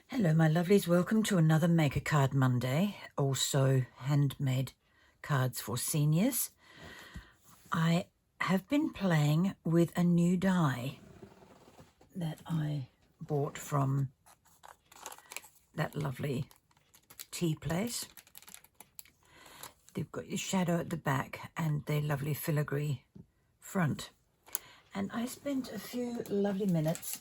Hello, my lovelies. Welcome to another Make a Card Monday, also handmade cards for seniors. I have been playing with a new die that I bought from that lovely tea place. They've got your shadow at the back and the lovely filigree front. And I spent a few lovely minutes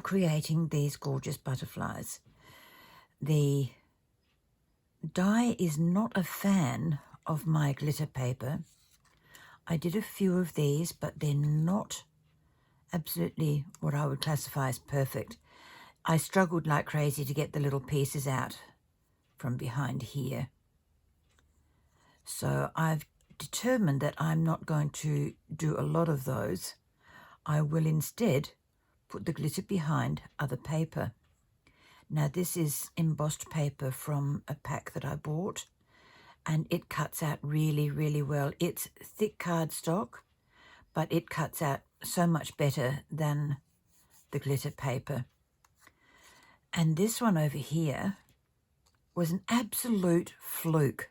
creating these gorgeous butterflies. The die is not a fan of my glitter paper. I did a few of these, but they're not absolutely what I would classify as perfect. I struggled like crazy to get the little pieces out from behind here. So I've determined that I'm not going to do a lot of those. I will instead put the glitter behind other paper. Now this is embossed paper from a pack that I bought, and it cuts out really, really well. It's thick cardstock, but it cuts out so much better than the glitter paper. And this one over here was an absolute fluke.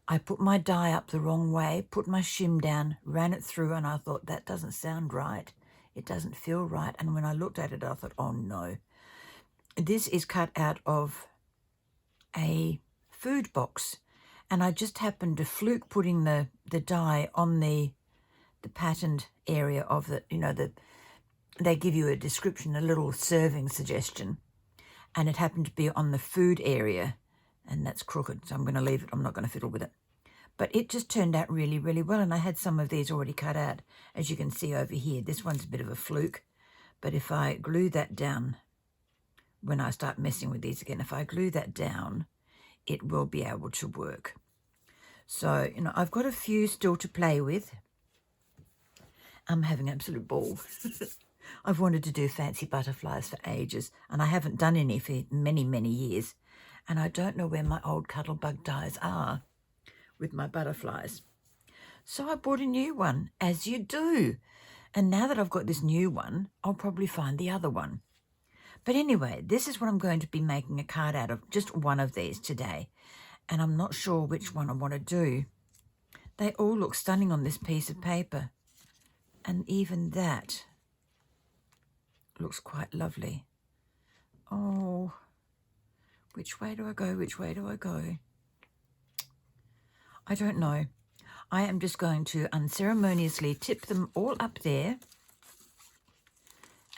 I put my die up the wrong way, put my shim down, ran it through, and I thought, that doesn't sound right. It doesn't feel right. And when I looked at it, I thought, oh no. This is cut out of a food box. And I just happened to fluke putting the die on the patterned area of they give you a description, a little serving suggestion. And it happened to be on the food area, and that's crooked, so I'm going to leave it. I'm not going to fiddle with it. But it just turned out really, really well, and I had some of these already cut out, as you can see over here. This one's a bit of a fluke, but if I glue that down, when I start messing with these again, if I glue that down, it will be able to work. So, I've got a few still to play with. I'm having an absolute ball. I've wanted to do fancy butterflies for ages, and I haven't done any for many, many years. And I don't know where my old Cuttlebug dies are with my butterflies. So I bought a new one, as you do. And now that I've got this new one, I'll probably find the other one. But anyway, this is what I'm going to be making a card out of, just one of these today. And I'm not sure which one I want to do. They all look stunning on this piece of paper. And even that looks quite lovely. Oh, which way do I go? Which way do I go? I don't know. I am just going to unceremoniously tip them all up there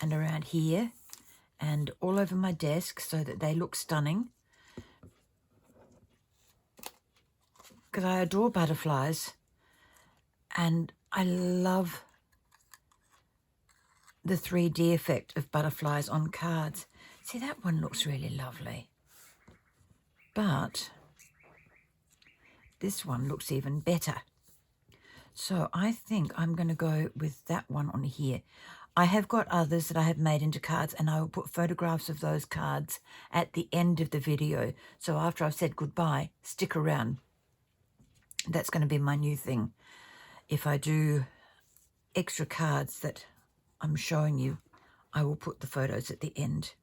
and around here and all over my desk so that they look stunning. Because I adore butterflies and I love the 3D effect of butterflies on cards. See, that one looks really lovely. But this one looks even better. So I think I'm going to go with that one on here. I have got others that I have made into cards, and I will put photographs of those cards at the end of the video. So after I've said goodbye, stick around. That's going to be my new thing. If I do extra cards that I'm showing you, I will put the photos at the end.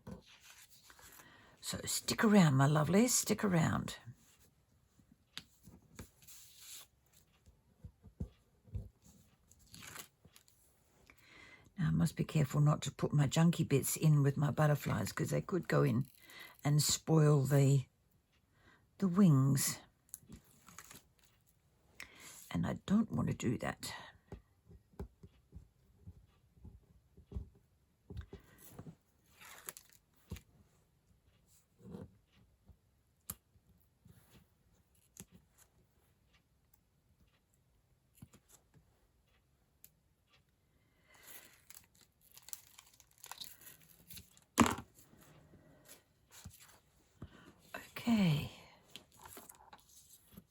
So stick around, my lovelies, stick around. Now I must be careful not to put my junky bits in with my butterflies, because they could go in and spoil the wings. And I don't want to do that. Okay,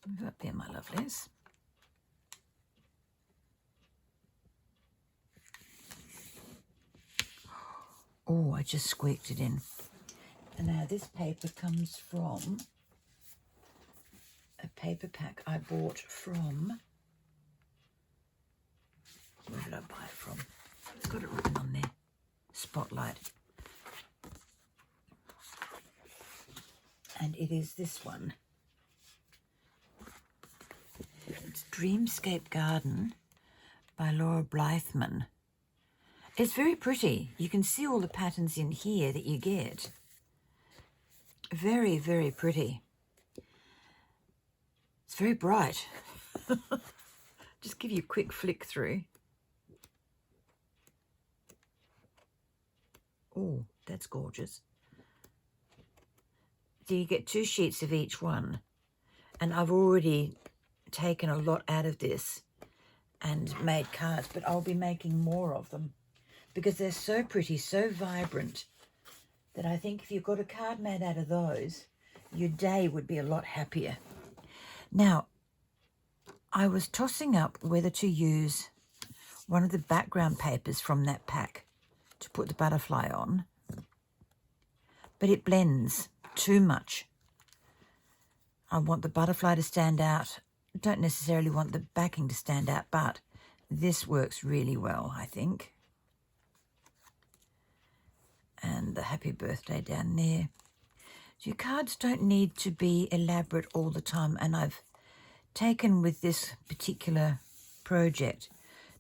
move up here, my lovelies. Oh, I just squeaked it in. And now this paper comes from a paper pack I bought from, where did I buy it from? It's got it written on there, Spotlight. and it is this one. It's Dreamscape Garden by Laura Blythman. It's very pretty. You can see all the patterns in here that you get. Very, very pretty. It's very bright. Just give you a quick flick through. Oh, that's gorgeous. So you get 2 sheets of each one. And I've already taken a lot out of this and made cards, but I'll be making more of them because they're so pretty, so vibrant, that I think if you've got a card made out of those, your day would be a lot happier. Now, I was tossing up whether to use one of the background papers from that pack to put the butterfly on, but it blends too much. I want the butterfly to stand out. Don't necessarily want the backing to stand out, but this works really well, I think. And the happy birthday down there. So your cards don't need to be elaborate all the time, and I've taken with this particular project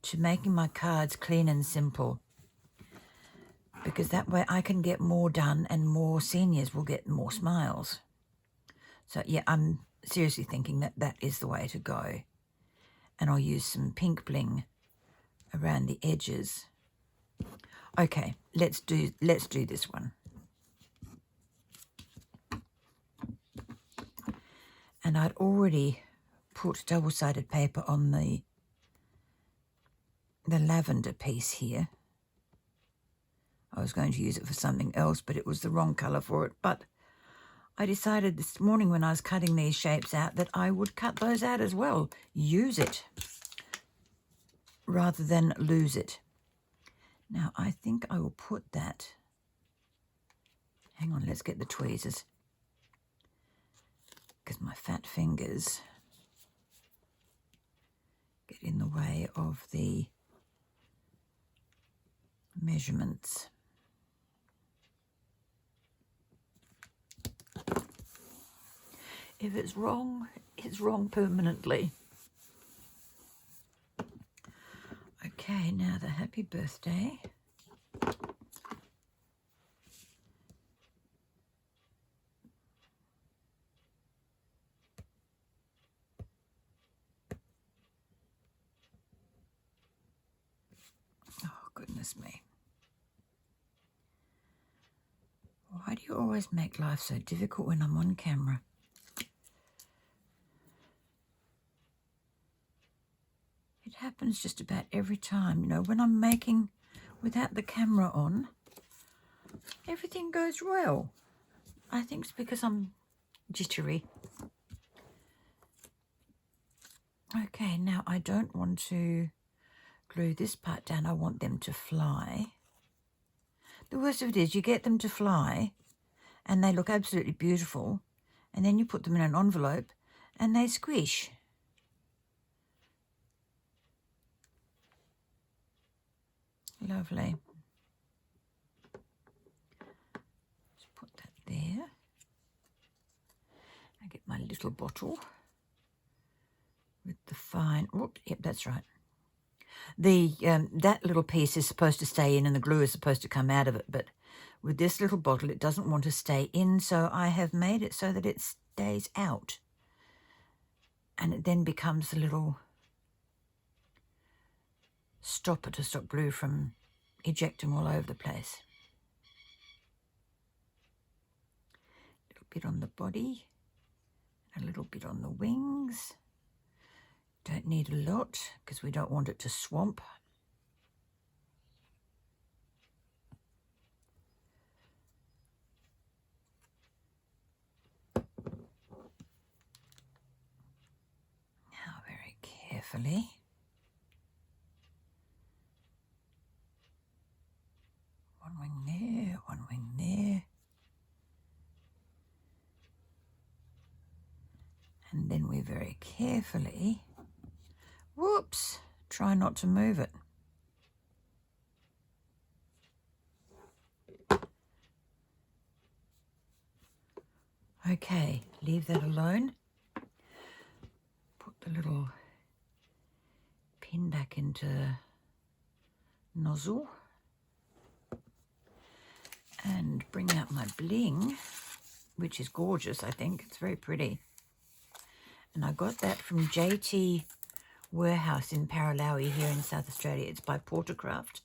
to making my cards clean and simple, because that way I can get more done and more seniors will get more smiles. So yeah, I'm seriously thinking that that is the way to go. And I'll use some pink bling around the edges. Okay, let's do this one. And I'd already put double-sided paper on the lavender piece here. I was going to use it for something else, but it was the wrong colour for it. But I decided this morning when I was cutting these shapes out that I would cut those out as well. Use it rather than lose it. Now, I think I will put that... Hang on, let's get the tweezers, because my fat fingers get in the way of the measurements. If it's wrong permanently. Okay, now the happy birthday. Oh, goodness me. Why do you always make life so difficult when I'm on camera? It happens just about every time, you know, when I'm making without the camera on, everything goes well. I think it's because I'm jittery. Okay, now I don't want to glue this part down. I want them to fly. The worst of it is you get them to fly and they look absolutely beautiful, and then you put them in an envelope and they squish. Lovely. Just put that there. I get my little bottle with the fine... Whoop, yep, that's right. The that little piece is supposed to stay in and the glue is supposed to come out of it, but with this little bottle it doesn't want to stay in, so I have made it so that it stays out. And it then becomes a little stopper to stop glue from ejecting all over the place. A little bit on the body, a little bit on the wings. Don't need a lot because we don't want it to swamp. Now very carefully. One wing there, one wing there. And then we very carefully, whoops, try not to move it. Okay, leave that alone. Put the little pin back into nozzle and bring out my bling, which is gorgeous, I think. It's very pretty. And I got that from JT Warehouse in Paralowie here in South Australia. It's by Portercraft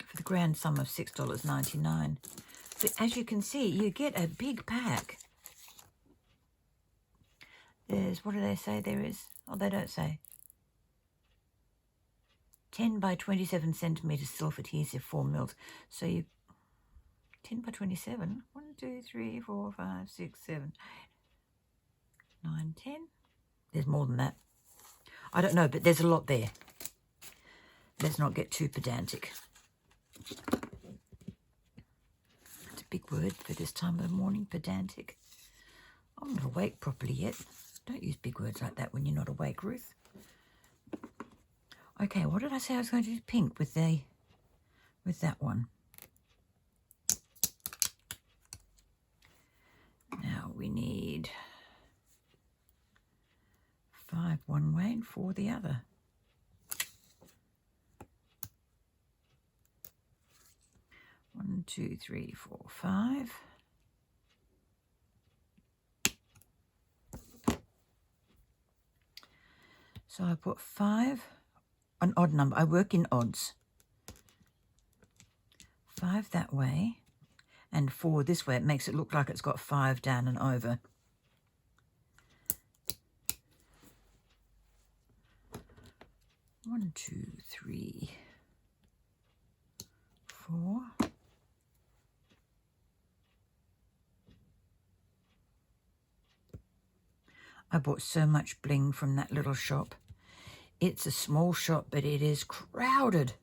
for the grand sum of $6.99. But as you can see, you get a big pack. There's, what do they say there is? Oh, they don't say. 10 by 27 centimetres self-adhesive 4 mils. So you, 10 by 27, 1, 2, 3, 4, 5, 6, 7, 8, 9, 10. There's more than that. I don't know, but there's a lot there. Let's not get too pedantic. That's a big word for this time of the morning, pedantic. I'm not awake properly yet. Don't use big words like that when you're not awake, Ruth. Okay, what did I say I was going to do? Pink with that one. Now we need 5 one way and 4 the other. One, 2, 3, 4, 5. So I put 5, an odd number. I work in odds. 5 that way and 4 this way. It makes it look like it's got 5 down and over. One, 2, 3, 4. I bought so much bling from that little shop. It's a small shop, but it is crowded.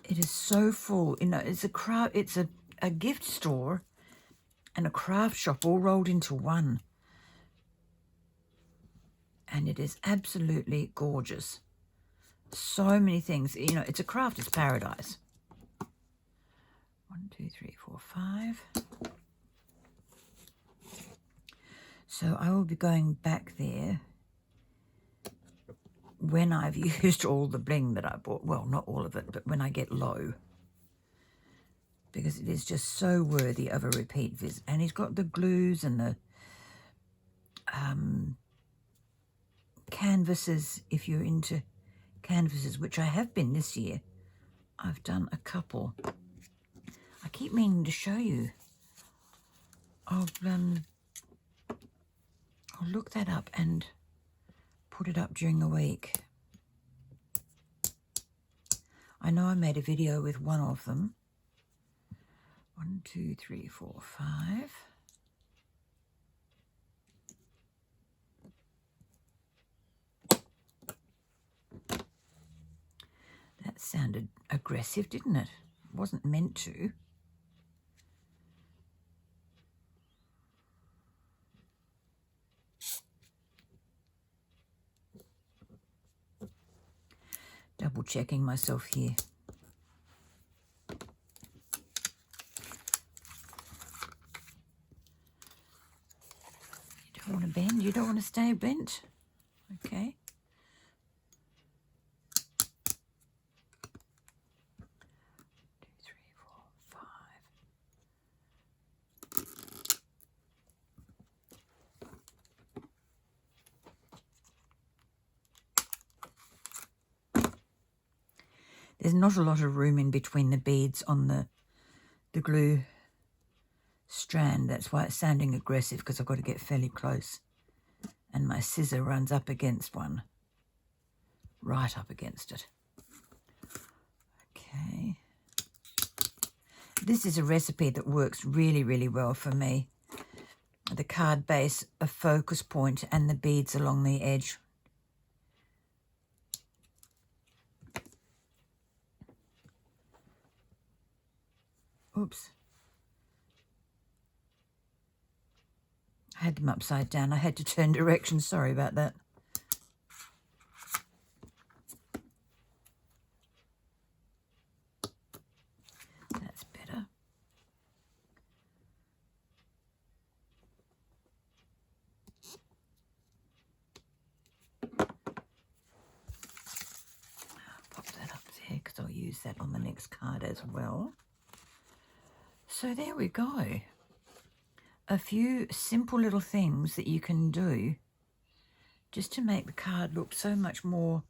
It is so full. You know, it's a crowd. It's a gift store and a craft shop all rolled into one. And it is absolutely gorgeous. So many things. You know, it's a crafter's paradise. 1, 2, 3, 4, 5. So I will be going back there when I've used all the bling that I bought. Well, not all of it, but when I get low. Because it is just so worthy of a repeat visit. And he's got the glues and the canvases, if you're into canvases, which I have been this year. I've done a couple. I keep meaning to show you. I'll look that up and put it up during the week. I know I made a video with one of them. 1, 2, 3, 4, 5. That sounded aggressive, didn't it? It wasn't meant to. Double checking myself here. You don't want to bend? You don't want to stay bent? Okay. 2, 3, 4, 5. There's not a lot of room in between the beads on the glue strand. That's why it's sounding aggressive, because I've got to get fairly close. And my scissor runs up against one. Right up against it. Okay. This is a recipe that works really, really well for me. The card base, a focus point, and the beads along the edge. Oops. I had them upside down. I had to turn direction. Sorry about that. That's better. use that on the next card as well. So there we go. A few simple little things that you can do just to make the card look so much more.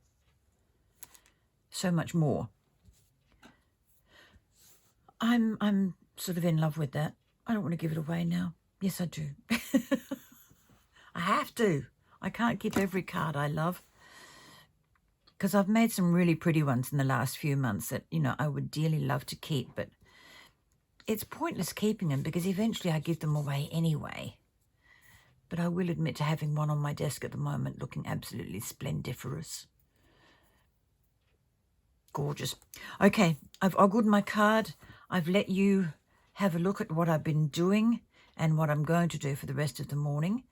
I'm sort of in love with that. I don't want to give it away now. Yes, I do. I have to. I can't keep every card I love, because I've made some really pretty ones in the last few months that, you know, I would dearly love to keep, but it's pointless keeping them because eventually I give them away anyway. But I will admit to having one on my desk at the moment looking absolutely splendiferous. Gorgeous. Okay, I've ogled my card. I've let you have a look at what I've been doing and what I'm going to do for the rest of the morning.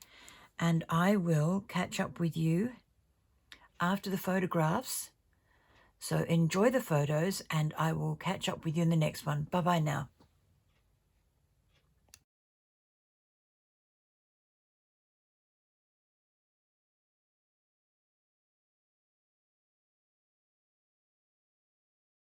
And I will catch up with you after the photographs. So enjoy the photos and I will catch up with you in the next one. Bye-bye now.